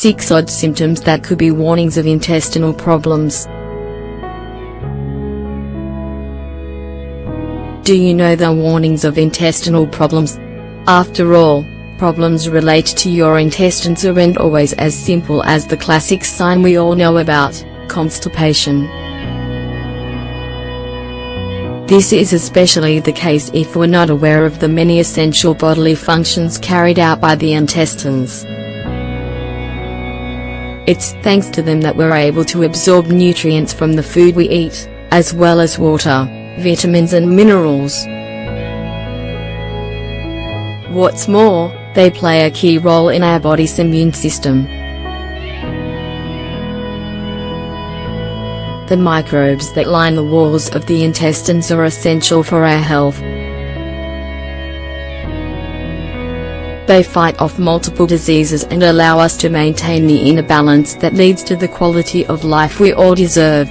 6 odd symptoms that could be warnings of intestinal problems. Do you know the warnings of intestinal problems? After all, problems related to your intestines aren't always as simple as the classic sign we all know about, constipation. This is especially the case if we're not aware of the many essential bodily functions carried out by the intestines. It's thanks to them that we're able to absorb nutrients from the food we eat, as well as water, vitamins and minerals. What's more, they play a key role in our body's immune system. The microbes that line the walls of the intestines are essential for our health. They fight off multiple diseases and allow us to maintain the inner balance that leads to the quality of life we all deserve.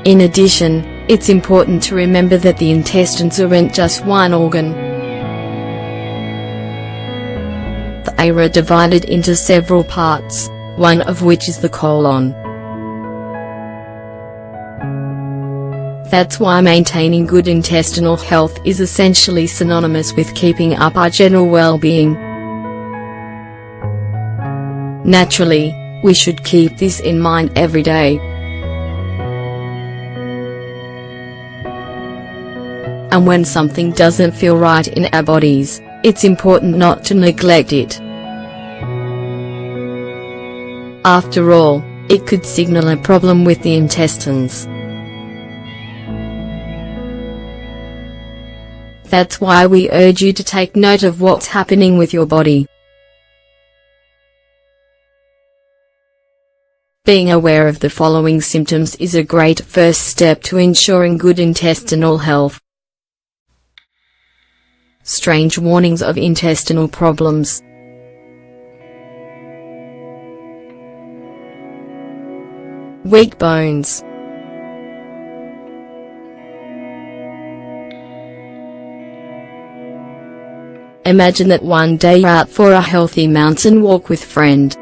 In addition, it's important to remember that the intestines aren't just one organ. They are divided into several parts, one of which is the colon. That's why maintaining good intestinal health is essentially synonymous with keeping up our general well-being. Naturally, we should keep this in mind every day. And when something doesn't feel right in our bodies, it's important not to neglect it. After all, it could signal a problem with the intestines. That's why we urge you to take note of what's happening with your body. Being aware of the following symptoms is a great first step to ensuring good intestinal health. Strange warnings of intestinal problems. Weak bones. Imagine that one day you're out for a healthy mountain walk with friend.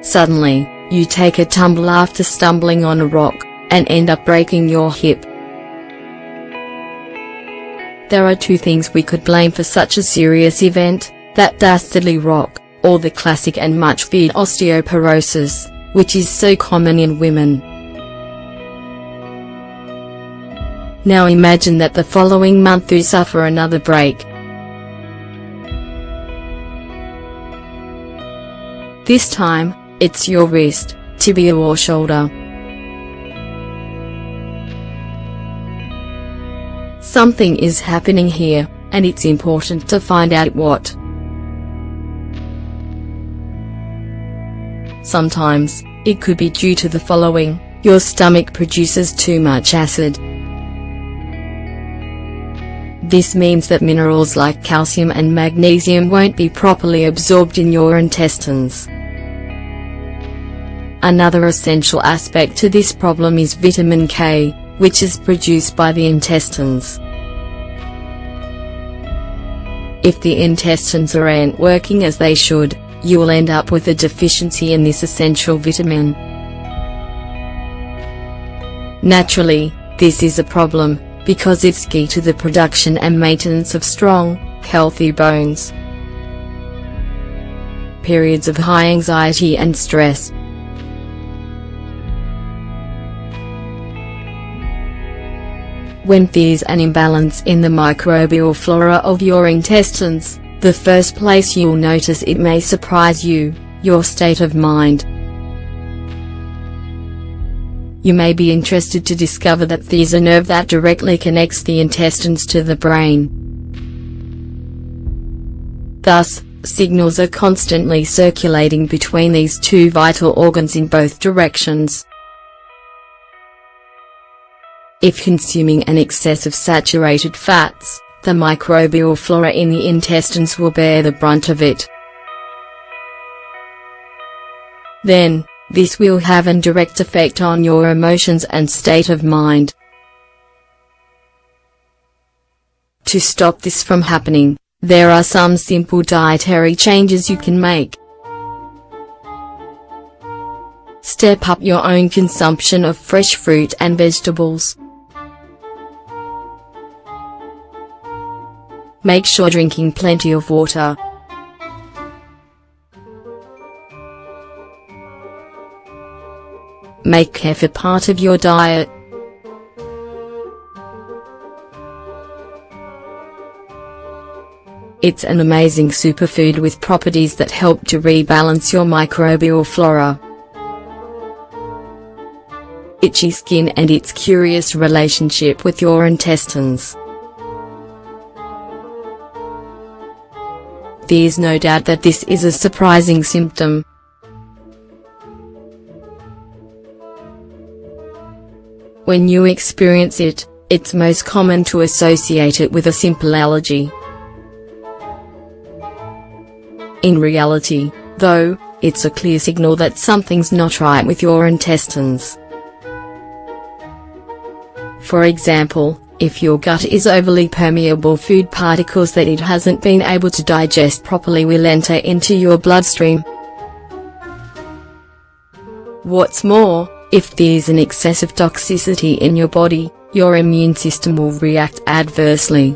Suddenly, you take a tumble after stumbling on a rock, and end up breaking your hip. There are two things we could blame for such a serious event: that dastardly rock, or the classic and much feared osteoporosis, which is so common in women. Now imagine that the following month you suffer another break. This time, it's your wrist, tibia or shoulder. Something is happening here, and it's important to find out what. Sometimes, it could be due to the following: your stomach produces too much acid. This means that minerals like calcium and magnesium won't be properly absorbed in your intestines. Another essential aspect to this problem is vitamin K, which is produced by the intestines. If the intestines aren't working as they should, you will end up with a deficiency in this essential vitamin. Naturally, this is a problem, because it's key to the production and maintenance of strong, healthy bones. Periods of high anxiety and stress. When there's an imbalance in the microbial flora of your intestines, the first place you'll notice it may surprise you: your state of mind. You may be interested to discover that there's a nerve that directly connects the intestines to the brain. Thus, signals are constantly circulating between these two vital organs in both directions. If consuming an excess of saturated fats, the microbial flora in the intestines will bear the brunt of it. Then, this will have a direct effect on your emotions and state of mind. To stop this from happening, there are some simple dietary changes you can make. Step up your own consumption of fresh fruit and vegetables. Make sure drinking plenty of water. Make kefir part of your diet. It's an amazing superfood with properties that help to rebalance your microbial flora. Itchy skin and its curious relationship with your intestines. There's no doubt that this is a surprising symptom. When you experience it, it's most common to associate it with a simple allergy. In reality, though, it's a clear signal that something's not right with your intestines. For example, if your gut is overly permeable, food particles that it hasn't been able to digest properly will enter into your bloodstream. What's more, if there's an excess of toxicity in your body, your immune system will react adversely.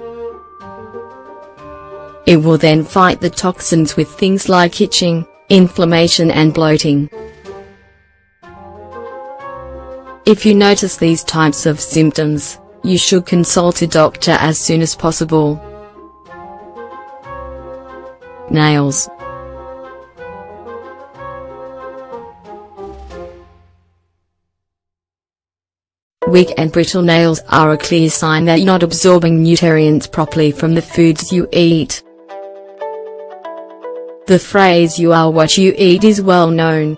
It will then fight the toxins with things like itching, inflammation and bloating. If you notice these types of symptoms, you should consult a doctor as soon as possible. Nails. Weak and brittle nails are a clear sign that you're not absorbing nutrients properly from the foods you eat. The phrase "you are what you eat" is well known.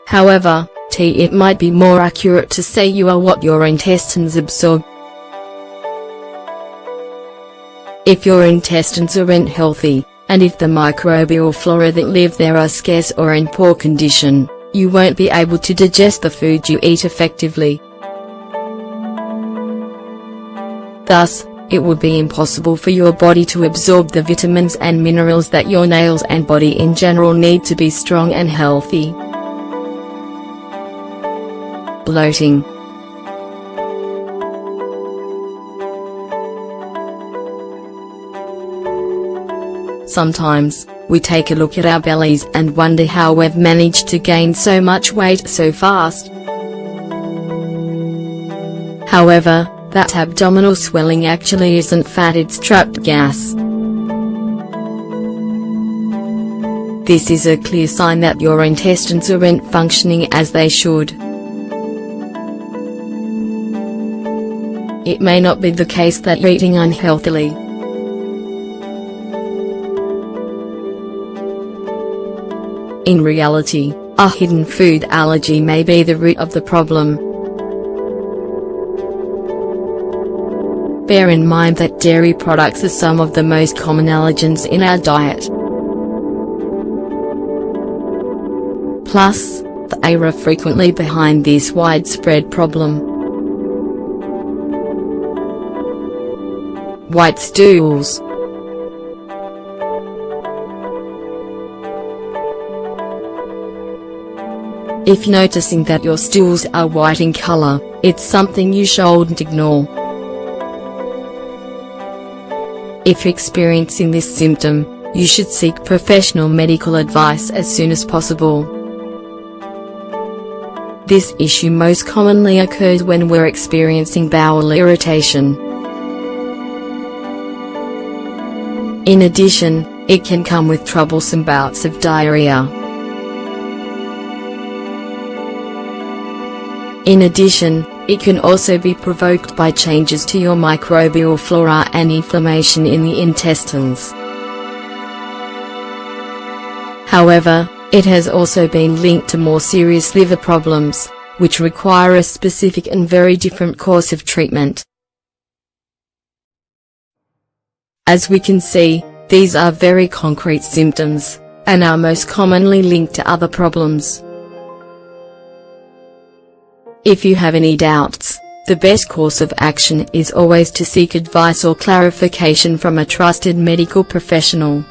However, it might be more accurate to say you are what your intestines absorb. If your intestines aren't healthy, and if the microbial flora that live there are scarce or in poor condition, you won't be able to digest the food you eat effectively. Thus, it would be impossible for your body to absorb the vitamins and minerals that your nails and body in general need to be strong and healthy. Bloating. Sometimes, we take a look at our bellies and wonder how we've managed to gain so much weight so fast. However, that abdominal swelling actually isn't fat, it's trapped gas. This is a clear sign that your intestines aren't functioning as they should. It may not be the case that you're eating unhealthily. In reality, a hidden food allergy may be the root of the problem. Bear in mind that dairy products are some of the most common allergens in our diet. Plus, they are frequently behind this widespread problem. White stools. If noticing that your stools are white in color, it's something you shouldn't ignore. If experiencing this symptom, you should seek professional medical advice as soon as possible. This issue most commonly occurs when we're experiencing bowel irritation. In addition, it can come with troublesome bouts of diarrhea. In addition, it can also be provoked by changes to your microbial flora and inflammation in the intestines. However, it has also been linked to more serious liver problems, which require a specific and very different course of treatment. As we can see, these are very concrete symptoms, and are most commonly linked to other problems. If you have any doubts, the best course of action is always to seek advice or clarification from a trusted medical professional.